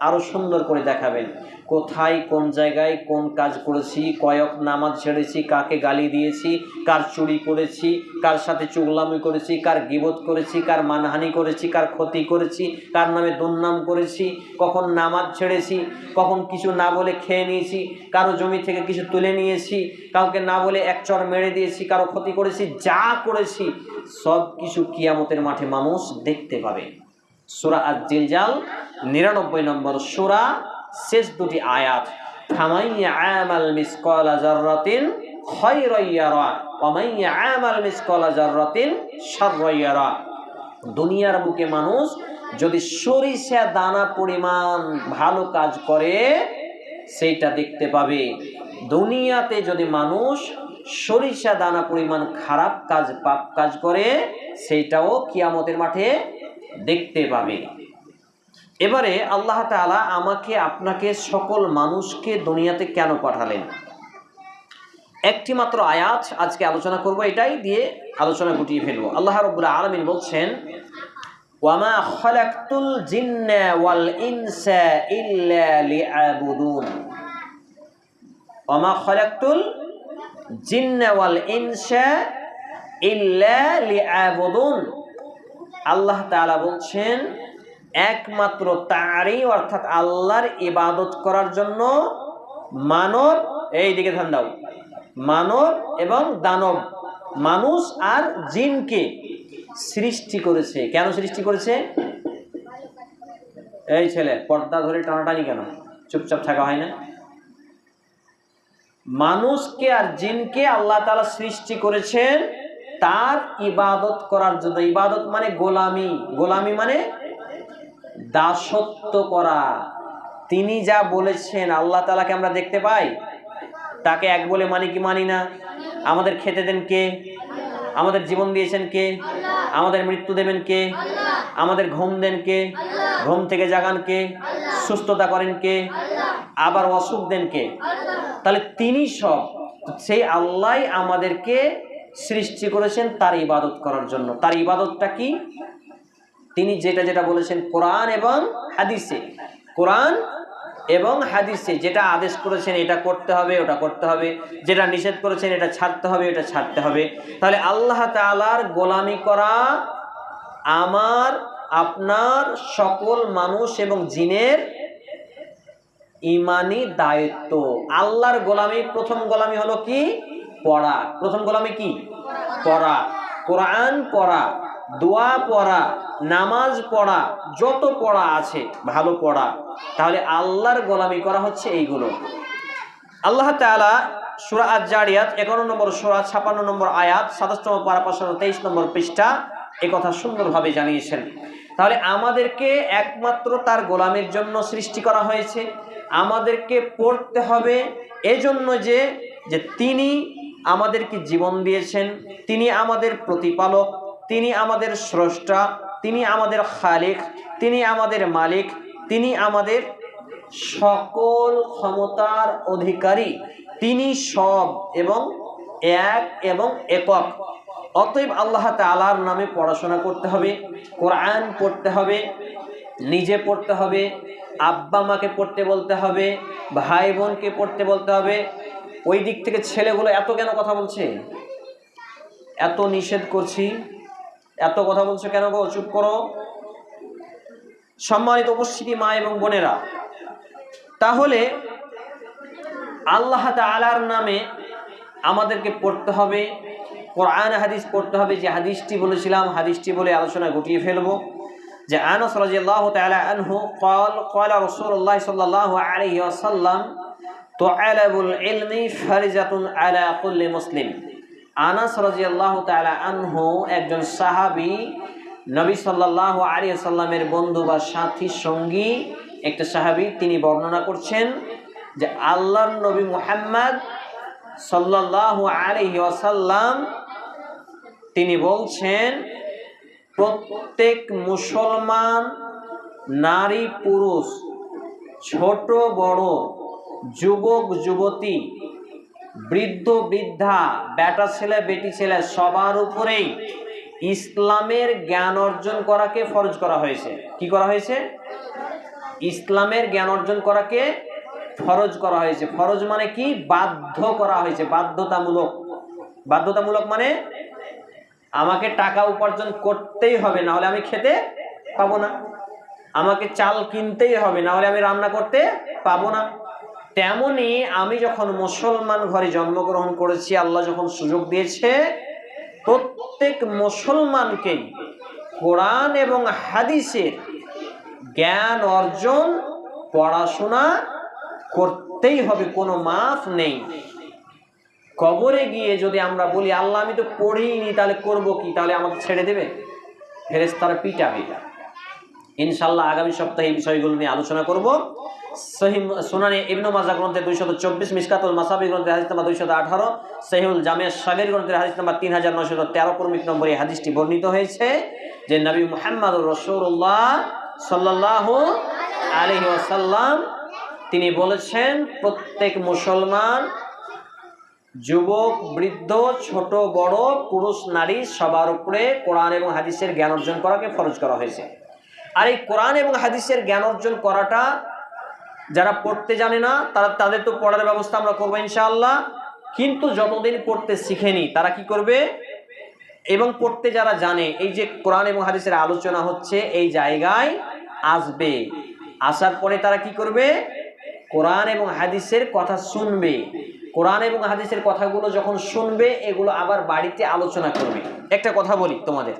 Speaker 2: আরো সুন্দর করে দেখাবেন। কোথায়, কোন জায়গায় কোন কাজ করেছি, কয়েক নামাজ ছেড়েছি, কাকে গালি দিয়েছি, কার চুরি করেছি, কার সাথে চুগলামি করেছি, কার গীবত করেছি, কার মানহানি করেছি, কার ক্ষতি করেছি, কার নামে দুর্নাম করেছি, কখন নামাজ ছেড়েছি, কখন কিছু না বলে খেয়ে নিয়েছি, কারো জমি থেকে কিছু তুলে নিয়েছি, কাউকে না বলে এক চর মেরে দিয়েছি, কারো ক্ষতি করেছি, যা করেছি সব কিছু কিয়ামতের মাঠে মানুষ দেখতে পাবে। সূরা আজ-জিলজাল 99 নম্বর সূরা, শেষ দুটি আয়াত, ফামান ইয়ামাল মিসকালা যাররাতিন খায়রান ইয়ারা ওয়া মান ইয়ামাল মিসকালা যাররাতিন শাররান ইয়ারা। দুনিয়ার বুকে মানুষ যদি সরিষা দানা পরিমাণ ভালো কাজ করে সেইটা দেখতে পাবে। দুনিয়াতে যদি মানুষ সরিষা দানা পরিমাণ খারাপ কাজ, পাপ কাজ করে, সেইটাও কিয়ামতের মাঠে দেখতে পাবে। এবারে আল্লাহ তাআলা আমাকে আপনাকে সকল মানুষকে দুনিয়াতে কেন পাঠালেন? একটি মাত্র আয়াত আজকে আলোচনা করব, এটাই দিয়ে আলোচনা গুটিয়ে ফেলবো। আল্লাহ রাব্বুল আলামিন বলছেন, ওয়ামা খালাকতুল জিন্না ওয়াল ইনসা ইল্লা লিয়াবুদুন। ওয়ামা খালাকতুল জিন্না ওয়াল ইনসা ইল্লা লিয়াবুদুন। আল্লাহ তাআলা বলছেন, একমাত্র তারই অর্থাৎ আল্লাহর ইবাদত করার জন্য মানব, এই দিকে ধ্যান দাও, মানব এবং দানব, মানুষ আর জিনকে সৃষ্টি করেছে। কেন সৃষ্টি করেছে? এই ছেলে, পর্দা ধরে টানাটানি কেন? চুপচাপ থাকা হয় না? মানুষকে আর জিনকে আল্লাহ তাআলা সৃষ্টি করেছেন তার ইবাদত করার জন্য। ইবাদত মানে গোলামি, গোলামি মানে দাসত্ব করা। তিনি যা বলেছেন, আল্লাহ তাআলাকে আমরা দেখতে পাই, তাকে এক বলে মানি কি মানি না? আমাদের খেতে দেন কে? আমাদের জীবন দিয়েছেন কে? আমাদের মৃত্যু দেবেন কে? আমাদের ঘুম দেন কে? ঘুম থেকে জাগান কে? সুস্থতা করেন কে? আবার অসুখ দেন কে? তাহলে তিনি সব, সেই আল্লাহ আমাদেরকে সৃষ্টি করেছেন তার ইবাদত করার জন্য। তার ইবাদতটা কি? তিনি যেটা যেটা বলেছেন কোরআন এবং হাদিসে। কোরআন এবং হাদিসে যেটা আদেশ করেছেন এটা করতে হবে, ওটা করতে হবে, যেটা নিষেধ করেছেন এটা ছাড়তে হবে, এটা ছাড়তে হবে। তাহলে আল্লাহ তাআলার গোলামি করা আমার আপনার সকল মানুষ এবং জিনের ইমানি দায়িত্ব। আল্লাহর গোলামি, প্রথম গোলামি হলো কি? পড়া। প্রথম গোলামি কি? পড়া। কোরআন পড়া, দোয়া পড়া, নামাজ পড়া, যত পড়া আছে ভালো পড়া। তাহলে আল্লাহর গোলামি করা হচ্ছে এইগুলো। আল্লাহ তাআলা সূরা আয-যারিয়াত 51 নম্বর সূরা 56 নম্বর আয়াত 27 পারা 523 নম্বর পৃষ্ঠা এই কথা সুন্দরভাবে জানিয়েছেন। তাহলে আমাদেরকে একমাত্র তার গোলামের জন্য সৃষ্টি করা হয়েছে। আমাদেরকে পড়তে হবে এজন্য যে তিনি আমাদেরকে জীবন দিয়েছেন, তিনি আমাদের প্রতিপালক, তিনি আমাদের স্রষ্টা, তিনি আমাদের খালিক, তিনি আমাদের মালিক, তিনি আমাদের সকল ক্ষমতার অধিকারী, তিনি সব এবং এক এবং একক। অতএব আল্লাহ তাআলার নামে পড়াশোনা করতে হবে, কোরআন পড়তে হবে, নিজে পড়তে হবে, আব্বা মাকে পড়তে বলতে হবে, ভাই বোনকে পড়তে বলতে হবে। ওই দিক থেকে ছেলেগুলো এত কেন কথা বলছে? এত নিষেধ করছি, এত কথা বলছো কেন গো? চুপ করো। সম্মানিত উপস্থিতি মা এবং বোনেরা, তাহলে আল্লাহ তাআলার নামে আমাদেরকে পড়তে হবে, কোরআন হাদিস পড়তে হবে। যে হাদিসটি বলেছিলাম, হাদিসটি বলে আলোচনা গুটিয়ে ফেলবো। যে আনাস রাদিয়াল্লাহু তাআলা আনহু قال قال رسول الله صلى الله عليه وسلم طلب العلم فريضة على كل مسلم। আনাস রাদিয়াল্লাহু তাআলা আনহু একজন সাহাবী, নবী সাল্লাল্লাহু আলাইহি ওয়াসাল্লামের বন্ধু বা সাথী সঙ্গী একটা সাহাবী। তিনি বর্ণনা করছেন যে আল্লাহর নবী মুহাম্মদ সাল্লাল্লাহু আলাইহি ওয়াসাল্লাম তিনি বলছেন, প্রত্যেক মুসলমান নারী পুরুষ, ছোট বড়, যুবক যুবতী, বৃদ্ধ বৃদ্ধা, বেটা ছেলে বেটি ছেলে সবার উপরেই ইসলামের জ্ঞান অর্জন করাকে ফরজ করা হয়েছে। কি করা হয়েছে? ইসলামের জ্ঞান অর্জন করাকে ফরজ করা হয়েছে। ফরজ মানে কি? বাধ্য করা হয়েছে, বাধ্যতামূলক। বাধ্যতামূলক মানে আমাকে টাকা উপার্জন করতেই হবে, না হলে আমি খেতে পাবো না। আমাকে চাল কিনতেই হবে, না হলে আমি রান্না করতে পাবো না। তেমনি আমি যখন মুসলমান ঘরে জন্মগ্রহণ করেছি, আল্লাহ যখন সুযোগ দিয়েছে, প্রত্যেক মুসলমানকে কোরআন এবং হাদিসের জ্ঞান অর্জন, পড়াশোনা করতেই হবে, কোনো মাফ নেই। কবরে গিয়ে যদি আমরা বলি আল্লাহ আমি তো পড়িনি, তাহলে করব কি? তাহলে আমাকে ছেড়ে দেবে? ফেরেশতারা পিটাবে। ইনশাআল্লাহ আগামী সপ্তাহে এই বিষয়গুলো নিয়ে আলোচনা করব। সহিহ সুনানে ইবনে মাজাহ গ্রন্থে 224, মিশকাতুল মাসাবি গ্রন্থে হাদিস নাম্বার 218, সহিহুল জামে সাগীর গ্রন্থের হাদিস নাম্বার 3913 ক্রমিক নম্বরে এই হাদিসটি বর্ণিত হয়েছে যে নবী মুহাম্মদুর রাসূলুল্লাহ সাল্লাল্লাহু আলাইহি ওয়াসাল্লাম তিনি বলেছেন, প্রত্যেক মুসলমান, যুবক বৃদ্ধ, ছোট বড়, পুরুষ নারী সবার উপরে কোরআন এবং হাদিসের জ্ঞান অর্জন করাকে ফরজ করা হয়েছে। আর এই কোরআন এবং হাদিসের জ্ঞান অর্জন করাটা যারা পড়তে জানে না তাদের তো পড়ার ব্যবস্থা আমরা করবো ইনশাআল্লাহ। কিন্তু যতদিন পড়তে শিখেনি তারা কি করবে? এবং পড়তে যারা জানে, এই যে কোরআন এবং হাদিসের আলোচনা হচ্ছে এই জায়গায় আসবে, আসার পরে তারা কি করবে? কোরআন এবং হাদিসের কথা শুনবে। কোরআন এবং হাদিসের কথাগুলো যখন শুনবে, এগুলো আবার বাড়িতে আলোচনা করবে। একটা কথা বলি তোমাদের,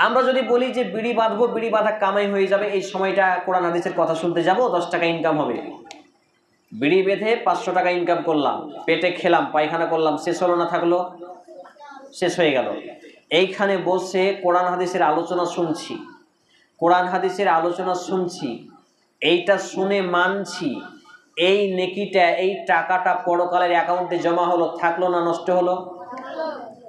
Speaker 2: আমরা যদি বলি যে বিড়ি বাঁধবো, বিড়ি বাঁধা কামাই হয়ে যাবে, এই সময়টা কোরআন হাদিসের কথা শুনতে যাব, 10 টাকা ইনকাম হবে। বিড়ি বেঁধে 500 টাকা ইনকাম করলাম, পেটে খেলাম, পায়খানা করলাম, শেষ হলো না? থাকলো? শেষ হয়ে গেল। এইখানে বসে কোরআন হাদিসের আলোচনা শুনছি, কোরআন হাদিসের আলোচনা শুনছি, এইটা শুনে মানছি, এই নেকিটা, এই টাকাটা পরকালের অ্যাকাউন্টে জমা হলো, থাকলো না নষ্ট হলো?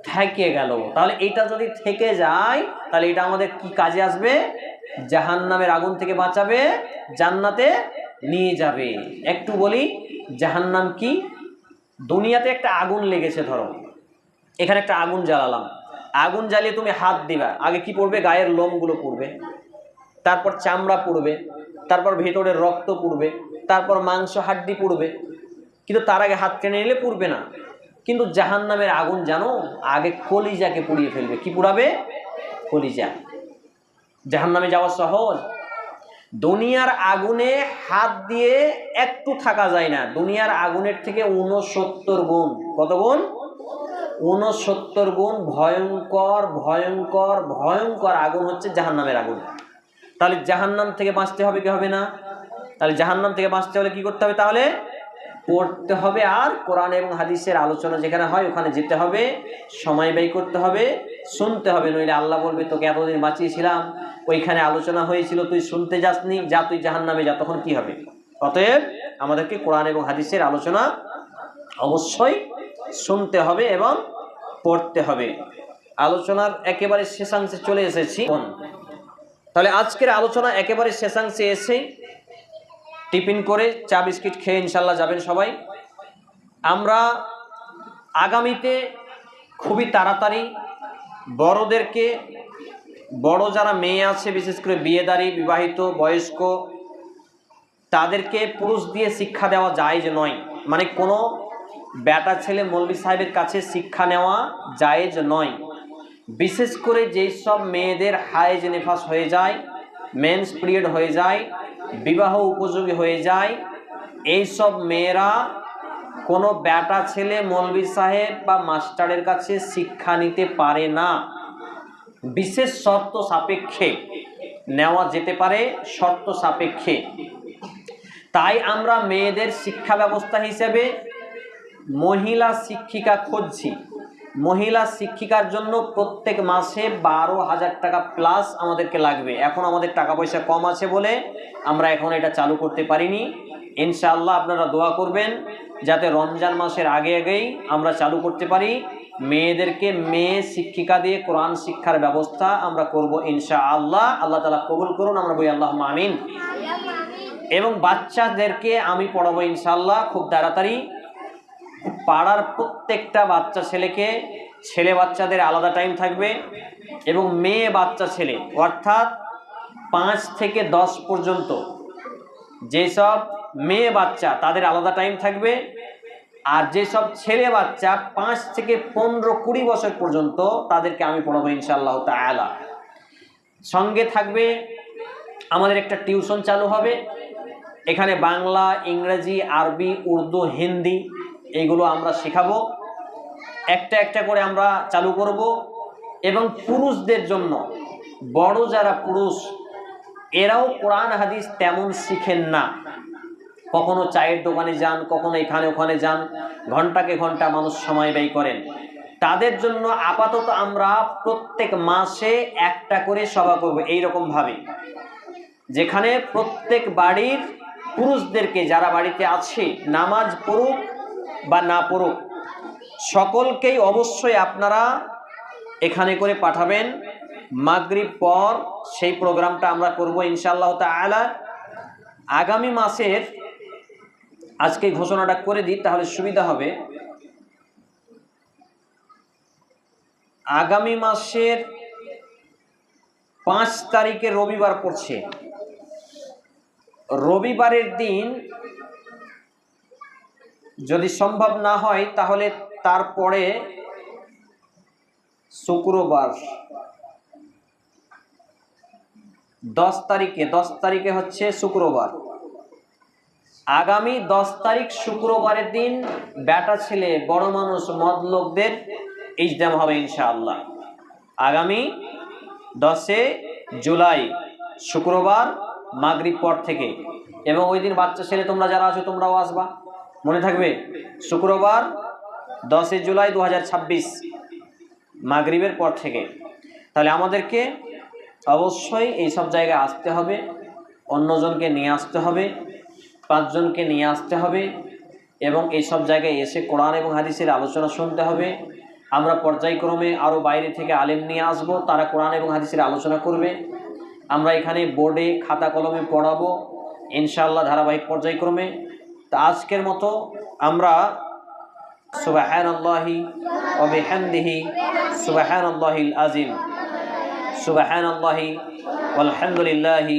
Speaker 2: থেকে গেল। তাহলে এটা যদি থেকে যায়, তাহলে এটা আমাদের কি কাজে আসবে? জাহান্নামের আগুন থেকে বাঁচাবে, জান্নাতে নিয়ে যাবে। একটু বলি, জাহান্নাম কি? দুনিয়াতে একটা আগুন লেগেছে, ধরো এখানে একটা আগুন জ্বালালাম, আগুন জ্বালিয়ে তুমি হাত দিবা, আগে কি পড়বে? গায়ের লোমগুলো পড়বে, তারপর চামড়া পড়বে, তারপর ভেতরের রক্ত পুড়বে, তারপর মাংস হাড্ডি পুড়বে, কিন্তু তার আগে হাত টেনে নিলে পুড়বে না। কিন্তু জাহান্নামের আগুন জানো, আগে কলিজাকে পুড়িয়ে ফেলবে। কি পুড়াবে? কলিজা। জাহান্নামে যাওয়া সহজ? দুনিয়ার আগুনে হাত দিয়ে একটু থাকা যায় না। দুনিয়ার আগুনের থেকে 69 গুণ, কত গুণ? 69 গুণ ভয়ঙ্কর ভয়ঙ্কর ভয়ঙ্কর আগুন হচ্ছে জাহান্নামের আগুন। তাহলে জাহান্নাম থেকে বাঁচতে হবে কি হবে না? তাহলে জাহান্নাম থেকে বাঁচতে হলে কি করতে হবে? তাহলে পড়তে হবে, আর কোরআন এবং হাদিসের আলোচনা যেখানে হয় ওখানে যেতে হবে, সময় ব্যয় করতে হবে, শুনতে হবে। নইলে আল্লাহ বলবে তোকে এতদিন বাঁচিয়েছিলাম, ওইখানে আলোচনা হয়েছিল, তুই শুনতে যাসনি, যা তুই জাহান্নামে যা। তখন কি হবে? অতএব আমাদেরকে কোরআন এবং হাদিসের আলোচনা অবশ্যই শুনতে হবে এবং পড়তে হবে। আলোচনার একেবারে শেষাংশে চলে এসেছি। তাহলে আজকের আলোচনা একেবারে শেষাংশে এসে টিফিন করে চা বিস্কিট খেয়ে ইনশাল্লাহ যাবেন সবাই। আমরা আগামীতে খুবই তাড়াতাড়ি বড়দেরকে, বড় যারা মেয়ে আছে বিশেষ করে বিয়েদারি বিবাহিত বয়স্ক, তাদেরকে পুরুষ দিয়ে শিক্ষা দেওয়া জায়েজ নয়। মানে কোনো বেটা ছেলে মৌলভী সাহেবের কাছে শিক্ষা নেওয়া জায়েজ নয়। বিশেষ করে যেই সব মেয়েদের হায়েজ নেফাস হয়ে যায়, মেন্স পিরিয়ড হয়ে যায়, বিবাহ উপযোগী হয়ে যায়, এই সব মেয়েরা কোনো বেটা ছেলে মৌলভী সাহেব বা মাস্টারের কাছে শিক্ষা নিতে পারে না। বিশেষ শর্ত সাপেক্ষে নেওয়া যেতে পারে, শর্ত সাপেক্ষে। তাই আমরা মেয়েদের শিক্ষা ব্যবস্থা হিসেবে মহিলা শিক্ষিকা খুঁজছি। মহিলা শিক্ষিকার জন্য প্রত্যেক মাসে 12,000 টাকা প্লাস আমাদেরকে লাগবে। এখন আমাদের টাকা পয়সা কম আছে বলে আমরা এখন এটা চালু করতে পারিনি। ইনশাআল্লাহ আপনারা দোয়া করবেন যাতে রমজান মাসের আগে আগেই আমরা চালু করতে পারি। মেয়েদেরকে মেয়ে শিক্ষিকা দিয়ে কোরআন শিক্ষার ব্যবস্থা আমরা করব ইনশাআল্লাহ। আল্লাহ তাআলা কবুল করুন, আমরা বলি আল্লাহুম্মা আমিন। এবং বাচ্চাদেরকে আমি পড়াবো ইনশাআল্লাহ খুব তাড়াতাড়ি। পাড়ার প্রত্যেকটা বাচ্চা ছেলেকে, ছেলে বাচ্চাদের আলাদা টাইম থাকবে এবং মেয়ে বাচ্চা ছেলে অর্থাৎ 5 থেকে 10 পর্যন্ত যেসব মেয়ে বাচ্চা তাদের আলাদা টাইম থাকবে। আর যেসব ছেলে বাচ্চা 5 থেকে 15-20 বছর পর্যন্ত তাদেরকে আমি পড়াবো ইনশাআল্লাহ তাআলা। সঙ্গে থাকবে আমাদের একটা টিউশন চালু হবে। এখানে বাংলা, ইংরেজি, আরবি, উর্দু, হিন্দি এইগুলো আমরা শেখাবো। একটা একটা করে আমরা চালু করব। এবং পুরুষদের জন্য বড় যারা পুরুষ এরাও কোরআন হাদিস তেমন শিখেন না। কখনো চায়ের দোকানে যান, কখনো এখানে ওখানে যান, ঘন্টাকে ঘন্টা মানুষ সময় ব্যয় করেন। তাদের জন্য আপাতত আমরা প্রত্যেক মাসে একটা করে সভা করব এইরকমভাবে, যেখানে প্রত্যেক বাড়ির পুরুষদেরকে যারা বাড়িতে আছে নামাজ পড়ুক বা না পড়ুক সকলকেই অবশ্যই আপনারা এখানে করে পাঠাবেন। মাগরিব পর সেই প্রোগ্রামটা আমরা করব ইনশাআল্লাহ তাআলা। আগামী মাসের, আজকে ঘোষণাটা করে দিই তাহলে সুবিধা হবে। আগামী মাসের 5 তারিখে রবিবার পড়ছে। রবিবারের দিন যদি সম্ভব না হয় তাহলে তারপরে শুক্রবার 10 তারিখে হচ্ছে শুক্রবার। আগামী 10 তারিখ শুক্রবারের দিন বেটা ছেলে বড় মানুষ মদ লোকদের ইজতেমা হবে ইনশাআল্লাহ। আগামী 10 জুলাই শুক্রবার মাগরিব পর থেকে। এবং ওই দিন বাচ্চা ছেলে তোমরা যারা আছো তোমরাও আসবা, মনে থাকবে। শুক্রবার 10 জুলাই 2026 মাগরিবের পর থেকে। তাহলে আমাদেরকে অবশ্যই এই সব জায়গায় আসতে হবে, অন্যজনকে নিয়ে আসতে হবে, 5 জনকে নিয়ে আসতে হবে এবং এই সব জায়গায় এসে কোরআন এবং হাদিসের আলোচনা শুনতে হবে। আমরা পর্যায়ক্রমে আরও বাইরে থেকে আলেম নিয়ে আসব, তারা কোরআন এবং হাদিসের আলোচনা করবে। আমরা এখানে বোর্ডে খাতা কলমে পড়াবো ইনশাআল্লাহ ধারাবাহিক পর্যায়ক্রমে। তা আজকের মতো আমরা সুবহানাল্লাহি ওয়া বিহামদিহি সুবহানাল্লাহিল আযীম, সুবহানাল্লাহি ওয়ালহামদুলিল্লাহি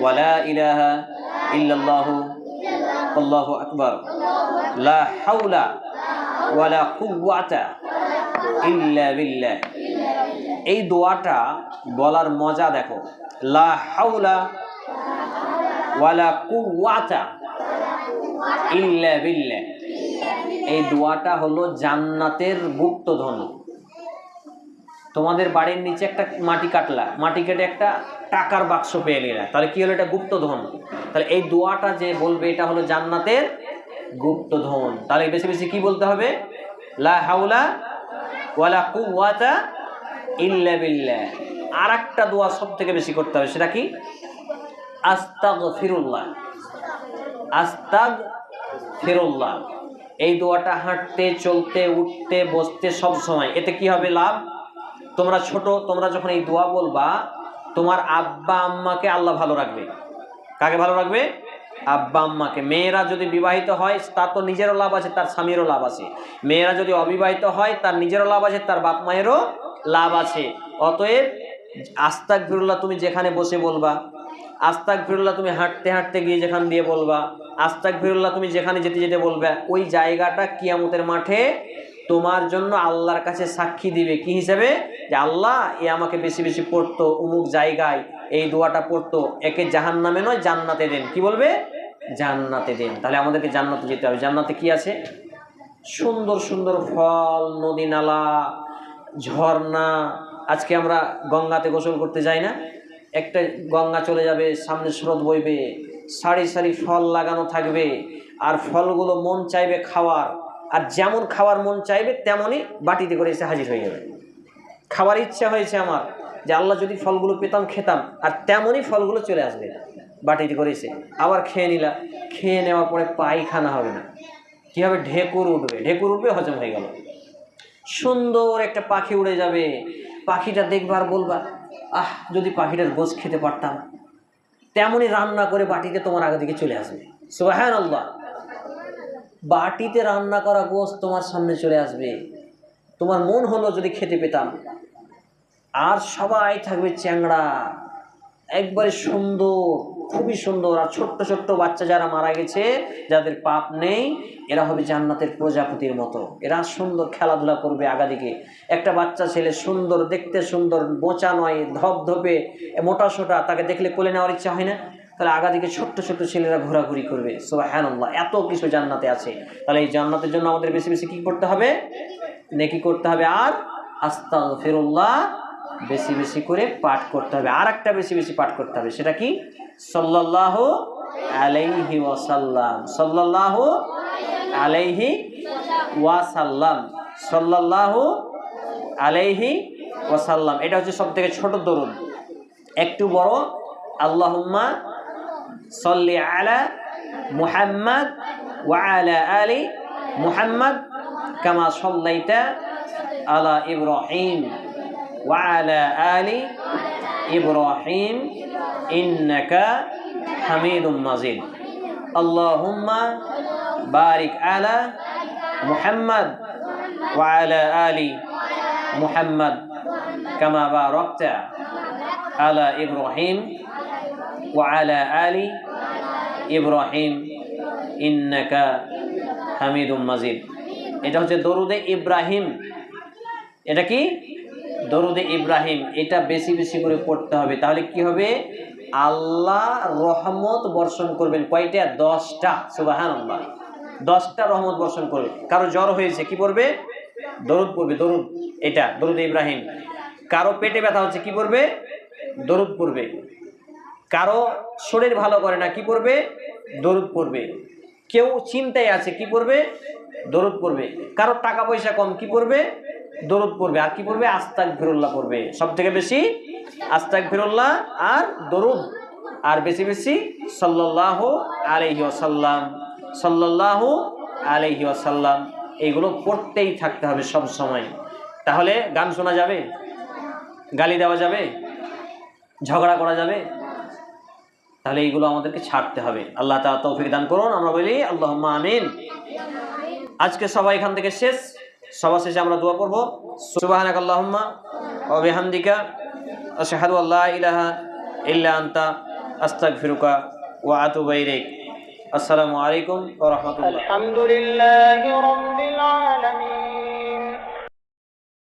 Speaker 2: ওয়ালা ইলাহা ইল্লাল্লাহু আল্লাহু আকবার, লা হাওলা ওয়ালা কুওয়াতা ইল্লা বিল্লাহ। এই দোয়াটা বলার মজা দেখো, লা হাওলা ওয়ালা কুওয়াতা ইল্লা বিল্লাহ। এই দোয়াটা হলো জান্নাতের গুপ্তধন। তোমাদের বাড়ির নিচে একটা মাটি কাটলা, মাটি কেটে একটা টাকার বাক্স পেয়ে নিলা, তাহলে কি হলো? এটা গুপ্তধন। তাহলে এই দোয়াটা যে বলবে এটা হলো জান্নাতের গুপ্তধন। তাহলে বেশি বেশি কি বলতে হবে? লা হাওলা ওয়ালা কুওয়াতা ইল্লা বিল্লাহ। আর একটা দোয়া সব থেকে বেশি করতে হবে, সেটা কি? আস্তাগফিরুল্লাহ, আস্তাগফিরুল্লাহ। এই দোয়াটা হাঁটতে, চলতে, উঠতে, বসতে সব সময়। এতে কি হবে লাভ? তোমরা ছোট, তোমরা যখন এই দোয়া বলবা, তোমার আব্বা আম্মাকে আল্লাহ ভালো রাখবে। কাকে ভালো রাখবে? আব্বা আম্মাকে। মেয়েরা যদি বিবাহিত হয় তার তো নিজেরও লাভ আছে, তার স্বামীরও লাভ আছে। মেয়েরা যদি অবিবাহিত হয় তার নিজেরও লাভ আছে, তার বাপ মায়েরও লাভ আছে। অতএব আস্তাগফিরুল্লাহ তুমি যেখানে বসে বলবা, আস্তাগফিরুল্লাহ তুমি হাঁটতে হাঁটতে গিয়ে যেখান দিয়ে বলবা, আস্তাগফিরুল্লাহ তুমি যেখানে যেতে যেতে বলবে, ওই জায়গাটা কিয়ামতের মাঠে তোমার জন্য আল্লাহর কাছে সাক্ষী দিবে। কি হিসেবে? যে আল্লাহ এ আমাকে বেশি বেশি পড়তো, অমুক জায়গায় এই দোয়াটা পড়তো, একে জাহান্নামে নয় জান্নাতে দেন। কি বলবে? জান্নাতে দেন। তাহলে আমাদেরকে জান্নাতে যেতে হবে। জান্নাতে কি আছে? সুন্দর সুন্দর ফল, নদী নালা, ঝর্ণা। আজকে আমরা গঙ্গাতে গোসল করতে যাই না? একটা গঙ্গা চলে যাবে, সামনে স্রোত বইবে, সারি সারি ফল লাগানো থাকবে, আর ফলগুলো মন চাইবে খাওয়ার, আর যেমন খাওয়ার মন চাইবে তেমনই বাটিতে করে এসে হাজির হয়ে যাবে। খাওয়ার ইচ্ছা হয়েছে আমার, যে আল্লাহ যদি ফলগুলো পেতাম খেতাম, আর তেমনই ফলগুলো চলে আসবে বাটিতে করে এসে। আবার খেয়ে নিলা, খেয়ে নেওয়ার পরে পায়খানা হবে না, কি হবে? ঢেকুর উঠবে, ঢেকুর উঠবে, হজম হয়ে গেল। সুন্দর একটা পাখি উড়ে যাবে, পাখিটা দেখবার বলবা, আহ যদি পাখিটার গোশ খেতে পারতাম। তেমনই রান্না করে বাটিতে তোমার আগে দিকে চলে আসবে। সুবহানাল্লাহ। বাটিতে রান্না করা গোশ তোমার সামনে চলে আসবে। তোমার মন হলো যদি খেতে পেতাম। আর সবাই থাকবে চ্যাংড়া, একবারে সুন্দর, খুবই সুন্দর। আর ছোট্ট ছোট্ট বাচ্চা যারা মারা গেছে, যাদের পাপ নেই, এরা হবে জান্নাতের প্রজাপতির মতো। এরা সুন্দর খেলাধুলা করবে আগাদিকে। একটা বাচ্চা ছেলে সুন্দর, দেখতে সুন্দর, বোঁচা নয়, ধপধপে, মোটা সোটা, তাকে দেখলে কোলে নেওয়ার ইচ্ছা হয় না? তাহলে আগাদিকে ছোট্ট ছোট্ট ছেলেরা ঘোরাঘুরি করবে। সুবহানাল্লাহ, এত কিছু জান্নাতে আছে। তাহলে এই জান্নাতের জন্য আমাদের বেশি বেশি কি করতে হবে? নেকি করতে হবে, আর আস্তাগফিরুল্লাহ বেশি বেশি করে পাঠ করতে হবে। আর একটা বেশি বেশি পাঠ করতে হবে, সেটা কি? সাল্লাল্লাহু আলাইহি ওয়াসাল্লাম, সাল্লাল্লাহু আলাইহি ওয়াসাল্লাম, সাল্লাল্লাহু আলাইহি ওয়াসাল্লাম। এটা হচ্ছে সব থেকে ছোট দরুদ। একটু বড়, আল্লাহুম্মা সাল্লি আলা মুহাম্মাদ ওয়া আলা আলি মুহাম্মাদ কামা সাল্লাইতা আলা ইব্রাহিম ওয়া আলা আলি ইব্রাহিম ইন্নাকা হামিদুম মাজিদ। আল্লাহুম্মা বারিক আলা মুহাম্মাদ ওয়া আলা আলি মুহাম্মাদ কামা বারাকতা আলা ইব্রাহিম ওয়া আলা আলি ইব্রাহিম ইন্নাকা হামিদুম মাজিদ। এটা হচ্ছে দরুদে ইব্রাহিম। এটা কি? দরুদে ইব্রাহিম। এটা বেশি বেশি করে পড়তে হবে। তাহলে কি হবে? আল্লাহ রহমত বর্ষণ করবেন। কয়টা? 10টা। সুবহানাল্লাহ, 10টা রহমত বর্ষণ করবে। কারো জ্বর হয়েছে, কি পড়বে? দরুদ পড়বে, দরুদ। এটা দরুদে ইব্রাহিম। কারো পেটে ব্যথা হচ্ছে, কি পড়বে? দরুদ পড়বে। কারো শরীর ভালো করে না, কি পড়বে? দরুদ পড়বে। কেউ চিন্তায় আছে, কি পড়বে? দরুদ পড়বে। কারো টাকা পয়সা কম, কি পড়বে? দরুদ পড়বে। আর কি পড়বে? আস্তাগফিরুল্লাহ পড়বে। সব থেকে বেশি আস্তাগফিরুল্লাহ আর দরুদ, আর বেশি বেশি সাল্লাল্লাহু আলাইহি ওয়াসাল্লাম, সাল্লাল্লাহু আলাইহি ওয়াসাল্লাম। এইগুলো পড়তেই থাকতে হবে সব সময়। তাহলে গান শোনা যাবে? গালি দেওয়া যাবে? ঝগড়া করা যাবে? তাহলে এইগুলো আমাদেরকে ছাড়তে হবে। আল্লাহ তাআলা তৌফিক দান করুন। আমরা বলি আল্লাহুম্মা আমিন। আজকে সবাই এখান থেকে শেষ। সবার শেষে আমরা দোয়া করব। সুবহানাকাল্লাহুম্মা ওয়া বিহামদিকা আশহাদু আল্লা ইলাহা ইল্লা আনতা আস্তাগফিরুকা ওয়া আতুবু ইলাইক। আসসালামু আলাইকুম ওয়া রাহমাতুল্লাহ।
Speaker 3: আলহামদুলিল্লাহি রাব্বিল আলামিন।